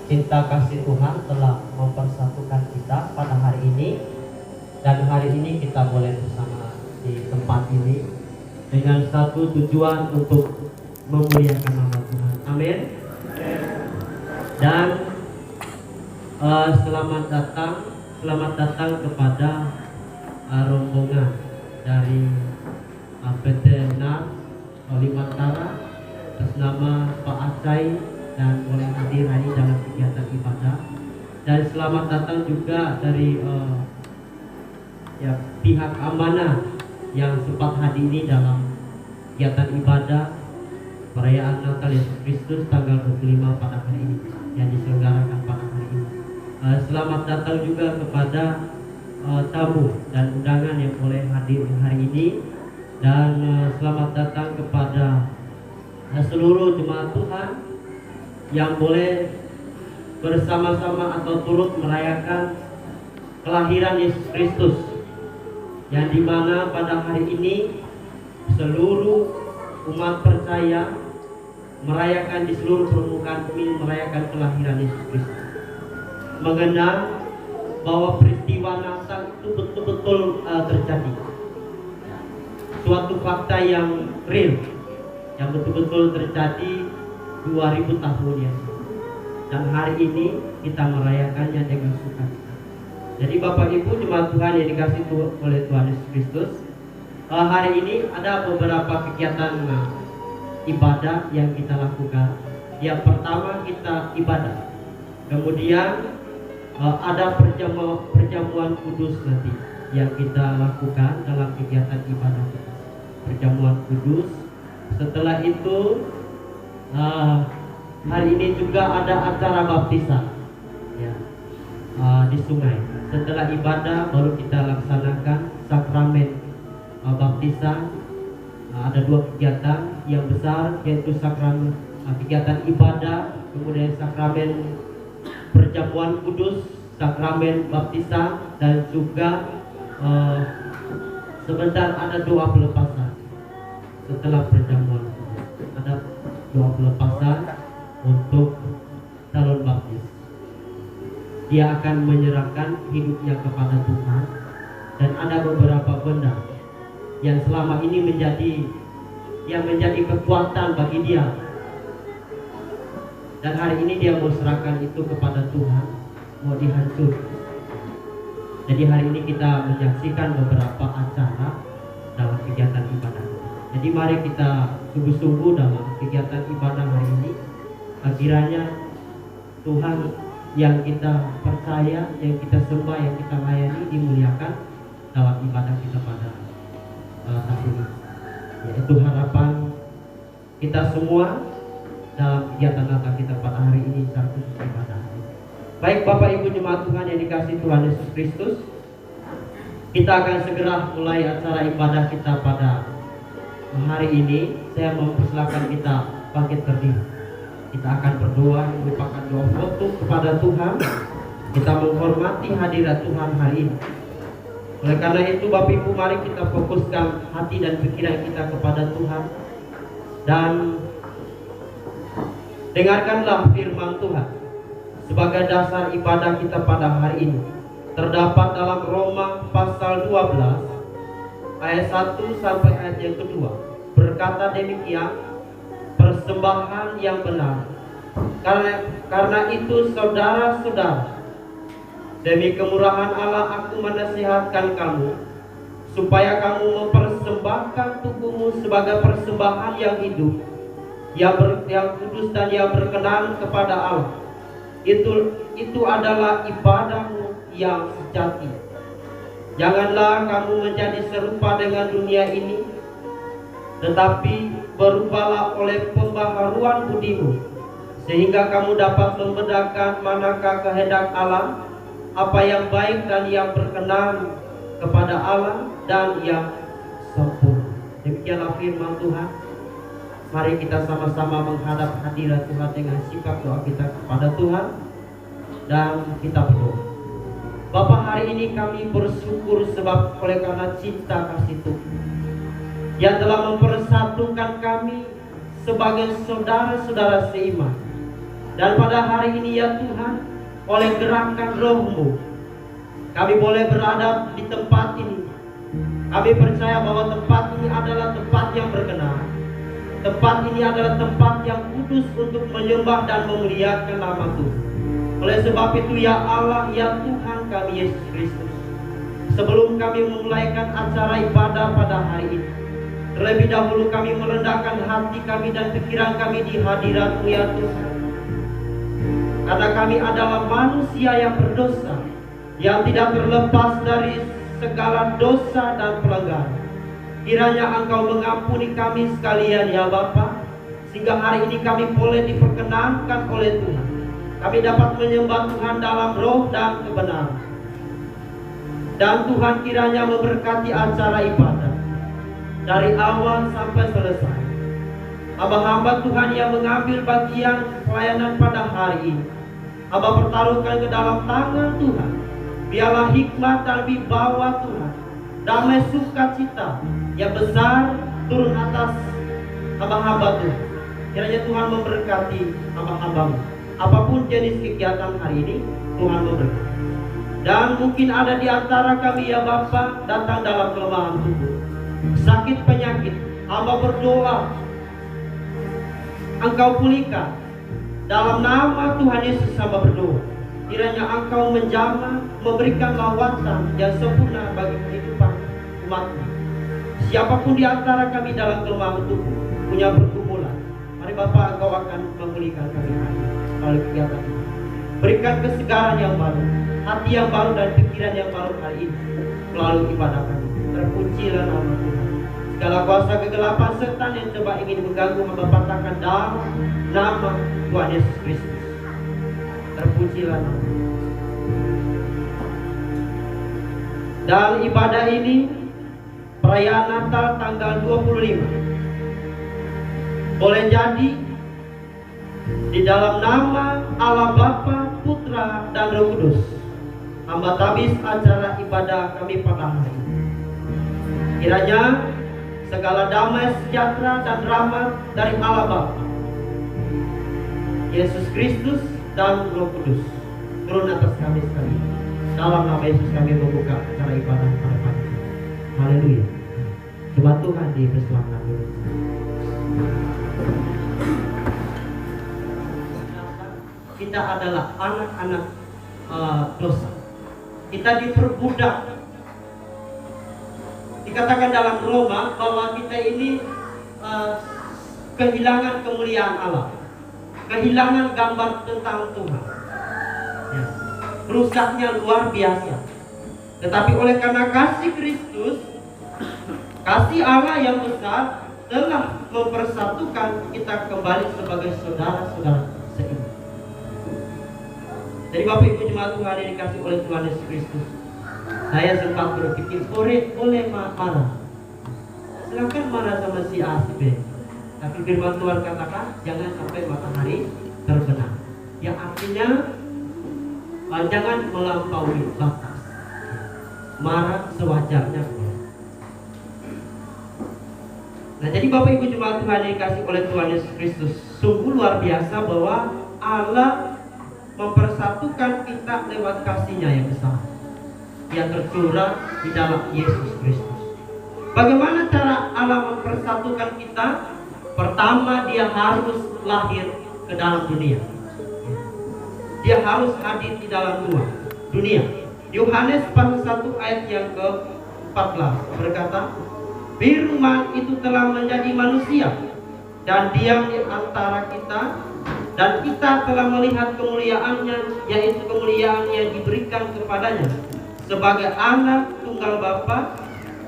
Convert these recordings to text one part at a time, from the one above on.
cinta kasih Tuhan telah mempersatukan kita pada hari ini, dan hari ini kita boleh bersama di tempat ini dengan satu tujuan untuk memuliakan nama Tuhan. Amin. Dan selamat datang kepada rombongan dari PT NAR Kalimantan atas nama Pak Acai dan boleh hadir hari dalam kegiatan ibadah. Dan selamat datang juga dari pihak amanah yang sempat hadir dalam kegiatan ibadah perayaan Natal Yesus Kristus tanggal 25 pada hari ini yang diselenggarakan pada hari ini. Selamat datang juga kepada tamu dan undangan yang boleh hadir hari ini, dan selamat datang kepada seluruh jemaat Tuhan yang boleh bersama-sama atau turut merayakan kelahiran Yesus Kristus, yang dimana pada hari ini seluruh umat percaya merayakan di seluruh permukaan bumi, merayakan kelahiran Yesus Kristus, mengenal bahwa peristiwa Natal itu betul-betul terjadi, suatu fakta yang real, yang betul-betul terjadi 2000 tahun yang lalu, dan hari ini kita merayakannya dengan sukacita. Jadi Bapak Ibu jemaat Tuhan yang dikasihi oleh Tuhan Yesus Kristus, hari ini ada beberapa kegiatan ibadah yang kita lakukan. Yang pertama kita ibadah, kemudian ada perjamuan kudus nanti yang kita lakukan dalam kegiatan ibadah kita, perjamuan kudus. Setelah itu hari ini juga ada acara baptisan ya, di sungai. Setelah ibadah baru kita laksanakan sakramen baptisan. Ada dua kegiatan yang besar, yaitu sakramen kegiatan ibadah, kemudian sakramen perjamuan kudus, sakramen baptisan, dan juga sebentar ada doa pelepasan. Setelah perjamuan ada doa pelepasan untuk calon baptis. Dia akan menyerahkan hidupnya kepada Tuhan, dan ada beberapa benda yang selama ini menjadi kekuatan bagi dia, dan hari ini dia mau serahkan itu kepada Tuhan, mau dihancur. Jadi hari ini kita menyaksikan beberapa acara dalam kegiatan ibadah. Jadi mari kita sungguh-sungguh dalam kegiatan ibadah hari ini. Kiranya Tuhan yang kita percaya, yang kita sembah, yang kita layani dimuliakan dalam ibadah kita pada saat ini. Yaitu harapan kita semua dalam kegiatan Natal kita pada hari ini secara khusus ibadah. Baik Bapak Ibu jemaat Tuhan yang dikasihi Tuhan Yesus Kristus, kita akan segera mulai acara ibadah kita pada hari ini. Saya mempersilakan kita bangkit berdiri. Kita akan berdoa, merupakan doa foto kepada Tuhan. Kita menghormati hadirat Tuhan hari ini. Oleh karena itu Bapak Ibu, mari kita fokuskan hati dan pikiran kita kepada Tuhan, dan dengarkanlah firman Tuhan sebagai dasar ibadah kita pada hari ini. Terdapat dalam Roma pasal 12 ayat 1 sampai ayat yang kedua. Berkata demikian, persembahan yang benar. Karena itu saudara-saudara, demi kemurahan Allah aku menasihatkan kamu supaya kamu mempersembahkan tubuhmu sebagai persembahan yang hidup, yang kudus dan yang berkenan kepada Allah. Itu adalah ibadahmu yang sejati. Janganlah kamu menjadi serupa dengan dunia ini, tetapi berubahlah oleh pembaharuan budimu, sehingga kamu dapat membedakan manakah kehendak Allah, apa yang baik dan yang berkenan kepada Allah dan yang sempurna. Demikianlah firman Tuhan. Mari kita sama-sama menghadap hadirat Tuhan dengan sikap doa kita kepada Tuhan, dan kita berdoa. Bapa, hari ini kami bersyukur sebab oleh karena cinta kasih Tuhan yang telah mempersatukan kami sebagai saudara-saudara seiman Dan pada hari ini ya Tuhan, oleh gerakan Roh-Mu, kami boleh berada di tempat ini. Kami percaya bahwa tempat ini adalah tempat yang berkenan. Tempat ini adalah tempat yang kudus untuk menyembah dan memuliakan nama Tuhan. Oleh sebab itu ya Allah, ya Tuhan kami Yesus Kristus, sebelum kami memulaikan acara ibadah pada hari ini, terlebih dahulu kami merendahkan hati kami dan pikiran kami di hadirat-Mu ya Tuhan. Karena kami adalah manusia yang berdosa, yang tidak terlepas dari segala dosa dan pelanggaran. Kiranya Engkau mengampuni kami sekalian ya Bapa, sehingga hari ini kami boleh diperkenankan oleh Tuhan. Kami dapat menyembah Tuhan dalam roh dan kebenaran. Dan Tuhan kiranya memberkati acara ibadah dari awal sampai selesai. Hamba-hamba Tuhan yang mengambil bagian pelayanan pada hari ini, hamba pertaruhkan ke dalam tangan Tuhan. Biarlah hikmat dan wibawa Tuhan, damai sukacita yang besar turun atas hamba-hamba Tuhan. Kiranya Tuhan memberkati hamba-hamba-Mu. Apapun jenis kegiatan hari ini, Tuhan memberkati. Dan mungkin ada di antara kami ya Bapa datang dalam kelemahan tubuh, sakit penyakit, hamba berdoa Engkau pulihkan. Dalam nama Tuhan Yesus hamba berdoa, kiranya Engkau menjamah, memberikan lawatan yang sempurna bagi kehidupan umat-Mu. Siapapun di antara kami dalam kelemahan tubuh, punya pergumulan, mari Bapa Engkau akan memulihkan kami hari ini melalui kegiatan ini. Berikan kesegaran yang baru, hati yang baru dan pikiran yang baru hari ini melalui ibadah kami. Terpujilah nama Tuhan. Segala kuasa kegelapan setan yang coba ingin mengganggu hamba patahkan dalam nama Tuhan Yesus Kristus. Terpujilah nama Tuhan. Dan ibadah ini perayaan Natal tanggal 25 boleh jadi di dalam nama Allah Bapa, Putra dan Roh Kudus. Hamba tabis acara ibadah kami pada hari ini. Kiranya segala damai sejahtera dan rahmat dari Allah Bapa, Yesus Kristus dan Roh Kudus turun atas kami sekalian. Dalam nama Yesus kami membuka acara ibadah pada pagi ini. Haleluya. Coba Tuhan dipersilakan dulu. Kita adalah anak-anak dosa. Kita diperbudak. Dikatakan dalam Roma bahwa kita ini kehilangan kemuliaan Allah, kehilangan gambar tentang Tuhan. Ya. Rusaknya luar biasa. Tetapi oleh karena kasih Kristus, kasih Allah yang besar telah mempersatukan kita kembali sebagai saudara-saudara seiman. Jadi Bapak Ibu jemaat Tuhan yang dikasih oleh Tuhan Yesus Kristus, saya sempat berpikir, boleh marah. Silakan marah sama si A, si B. Tapi firman Tuhan katakan, jangan sampai matahari terbenam. Yang artinya, jangan melampaui batas. Marah sewajarnya. Nah, jadi Bapak Ibu jemaat Tuhan yang dikasih oleh Tuhan Yesus Kristus, sungguh luar biasa bahwa Allah mempersatukan kita lewat kasih-Nya yang besar yang tercurah di dalam Yesus Kristus. Bagaimana cara Allah mempersatukan kita? Pertama, Dia harus lahir ke dalam dunia. Dia harus hadir di dalam dunia. Yohanes pasal 1 ayat yang ke-14 berkata, Firman itu telah menjadi manusia dan diam di antara kita, dan kita telah melihat kemuliaannya, yaitu kemuliaan yang diberikan kepadanya sebagai anak tunggal Bapa,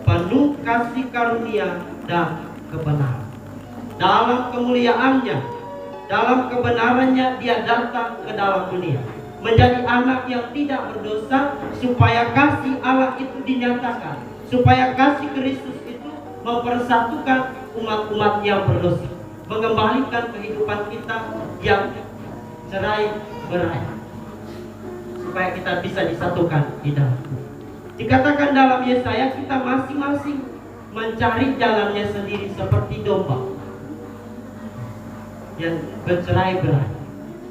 penuh kasih karunia dan kebenaran. Dalam kemuliaannya, dalam kebenarannya Dia datang ke dalam dunia, menjadi anak yang tidak berdosa, supaya kasih Allah itu dinyatakan, supaya kasih Kristus itu mempersatukan umat-umat yang berdosa, mengembalikan kehidupan kita yang cerai-berai, supaya kita bisa disatukan di dalam. Dikatakan dalam Yesaya, kita masing-masing mencari jalannya sendiri seperti domba yang bercerai-berai.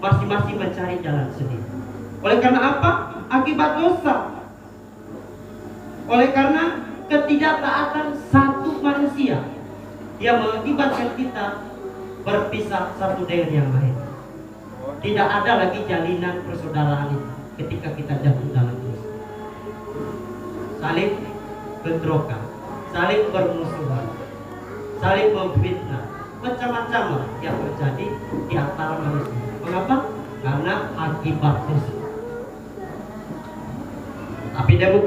masing-masing mencari jalan sendiri. Oleh karena apa? Akibat dosa. Oleh karena ketidaktaatan satu manusia yang mengakibatkan kita berpisah satu dengan yang lain. Tidak ada lagi jalinan persaudaraan itu ketika kita jatuh dalam dosa. Saling bentrokan, saling bermusuhan, saling memfitnah, macam-macam yang terjadi di antara manusia. Mengapa? Karena akibat dosa. Tapi demi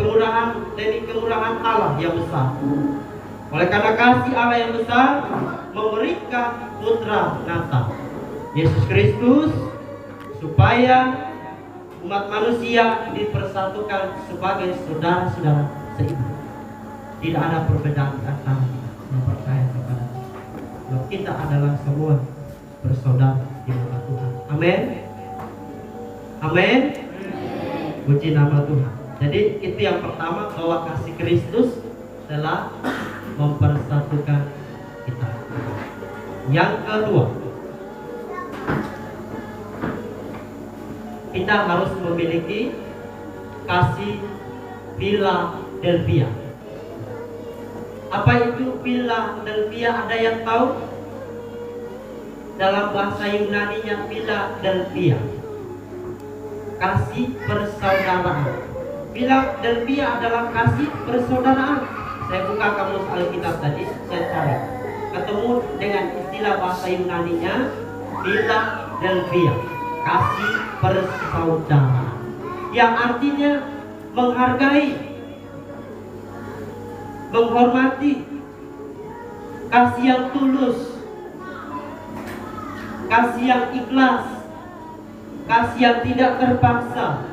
kemurahan Allah yang besar, oleh karena kasih Allah yang besar, memberikan putra Natal Yesus Kristus, supaya umat manusia dipersatukan sebagai saudara-saudara seiman. Tidak ada perbedaan di antara kita yang percaya kepada Dia. Kita adalah semua bersaudara di mata Tuhan. Amin. Amin. Puji nama Tuhan. Jadi itu yang pertama, bahwa kasih Kristus telah mempersatukan kita. Yang kedua, kita harus memiliki kasih Philadelphia. Apa itu Philadelphia? Ada yang tahu? Dalam bahasa Yunani-nya Philadelphia, kasih persaudaraan. Philadelphia adalah kasih persaudaraan. Saya buka kamus Alkitab tadi, saya cari, ketemu dengan istilah bahasa Yunani-nya Philadelphia, kasih persaudaraan, yang artinya menghargai, menghormati, kasih yang tulus, kasih yang ikhlas, kasih yang tidak terpaksa,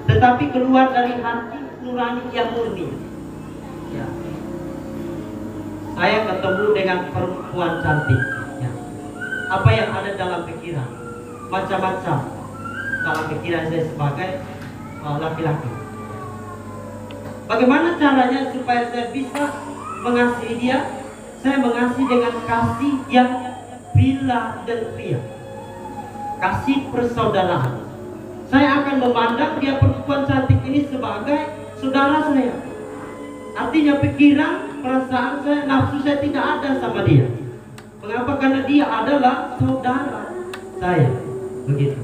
tetapi keluar dari hati nurani yang murni. Ya. Saya ketemu dengan perempuan cantik. Ya. Apa yang ada dalam pikiran? Macam-macam dalam pikiran saya sebagai laki-laki. Bagaimana caranya supaya saya bisa mengasihi dia? Saya mengasihi dengan kasih yang Philadelphia, kasih persaudaraan. Saya akan memandang dia, perempuan cantik ini, sebagai saudara saya. Artinya pikiran, perasaan saya, nafsu saya tidak ada sama dia. Mengapa? Karena dia adalah saudara saya. Begitu.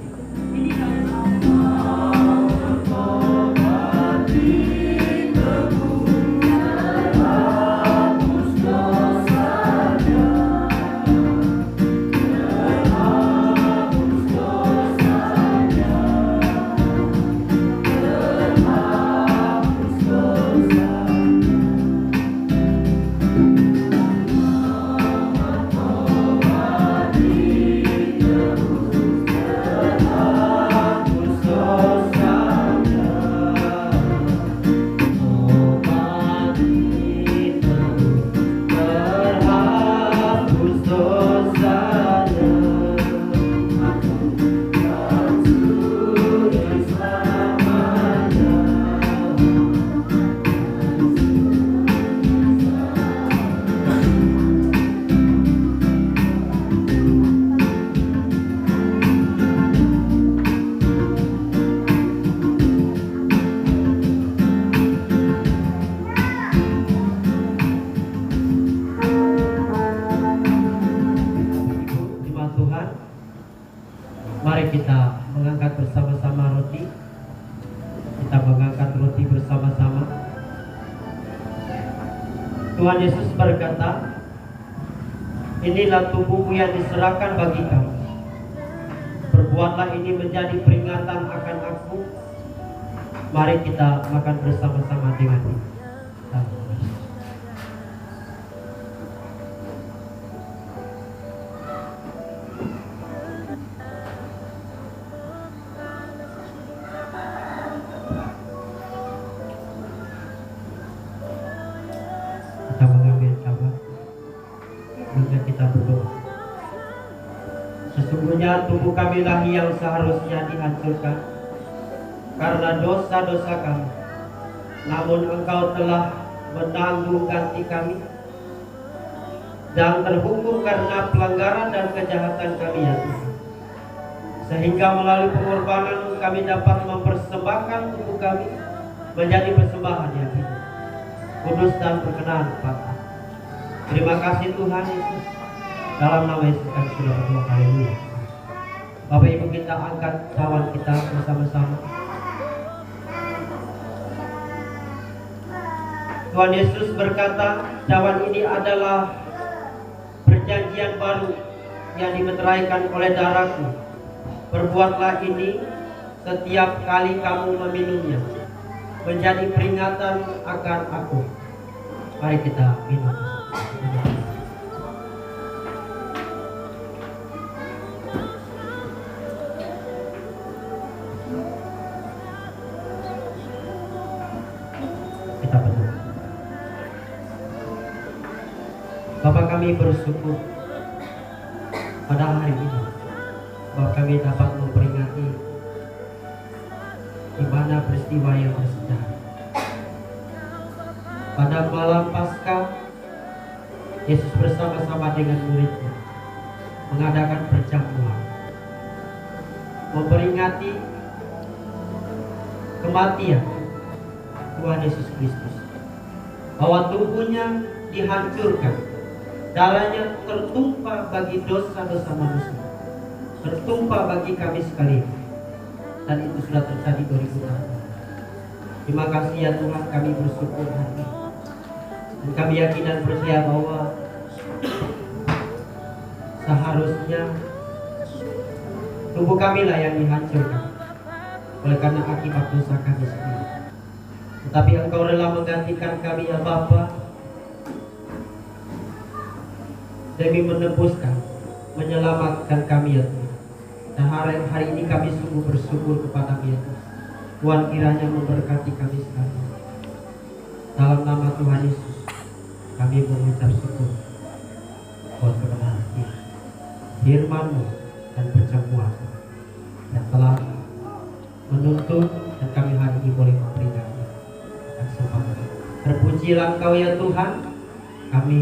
Ini kita mengangkat bersama-sama roti. Kita mengangkat roti bersama-sama. Tuhan Yesus berkata, inilah tubuhku yang diserahkan bagi kamu. Perbuatlah ini menjadi peringatan akan aku. Mari kita makan bersama-sama dengan ini. Kita mengambil sabar, kemudian kita berdoa. Sesungguhnya tubuh kami lah yang seharusnya dihancurkan karena dosa-dosa kami, namun Engkau telah menanggung ganti kami dan terhukum karena pelanggaran dan kejahatan kami, ya Tuhan. sehingga melalui pengorbanan kami dapat mempersembahkan tubuh kami menjadi persembahan yang hidup, kudus dan berkenan kepada. Terima kasih Tuhan Yesus. Dalam nama Yesus kami sudah berdoa. Haleluya. Bapak Ibu, kita angkat cawan kita bersama-sama. Tuhan Yesus berkata, cawan ini adalah perjanjian baru yang dimeteraikan oleh darahku. Perbuatlah ini setiap kali kamu meminumnya, menjadi peringatan akan aku. Mari kita minum. Kita berdoa. Bapa, kami bersyukur pada hari ini bahwa kami dapat memperingati di mana peristiwa yang bersejarah. Pada malam Paskah, Yesus bersama-sama dengan muridnya mengadakan perjamuan, memperingati kematian Tuhan Yesus Kristus, bahwa tubuhnya dihancurkan, darahnya tertumpah bagi dosa-dosa manusia, tertumpah bagi kami sekalian, dan itu sudah terjadi 2000 tahun. Terima kasih ya Tuhan, kami bersyukur hari ini, dan kami yakin dan percaya bahwa seharusnya tubuh kami lah yang dihancurkan oleh karena akibat dosa kami sendiri. Tetapi Engkau rela menggantikan kami ya Bapa, demi menebuskan, menyelamatkan kami ya Tuhan. Dan hari ini kami sungguh bersyukur kepada ya Tuhan. Tuhan kiranya memberkati kami sekalian. Dalam nama Tuhan Yesus kami mengucap syukur buat kebenaran firman-Mu dan perjamuan yang telah menuntun dan kami hari ini boleh memperingati kesempatan. Terpujilah Engkau ya Tuhan. Kami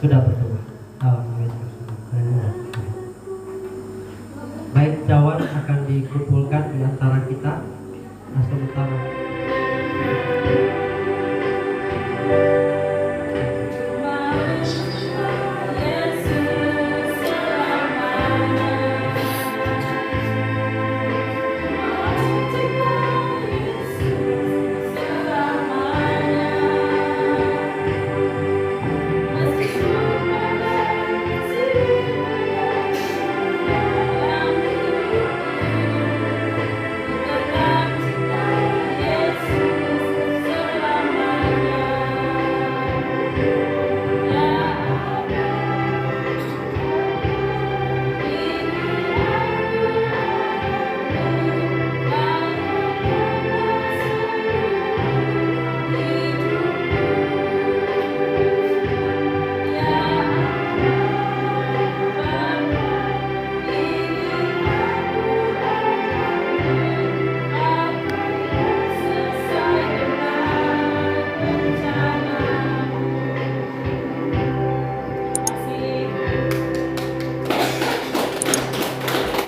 sudah berdoa dalam nama Yesus. Baik, cawan akan dikumpulkan di antara kita. Nah, sementara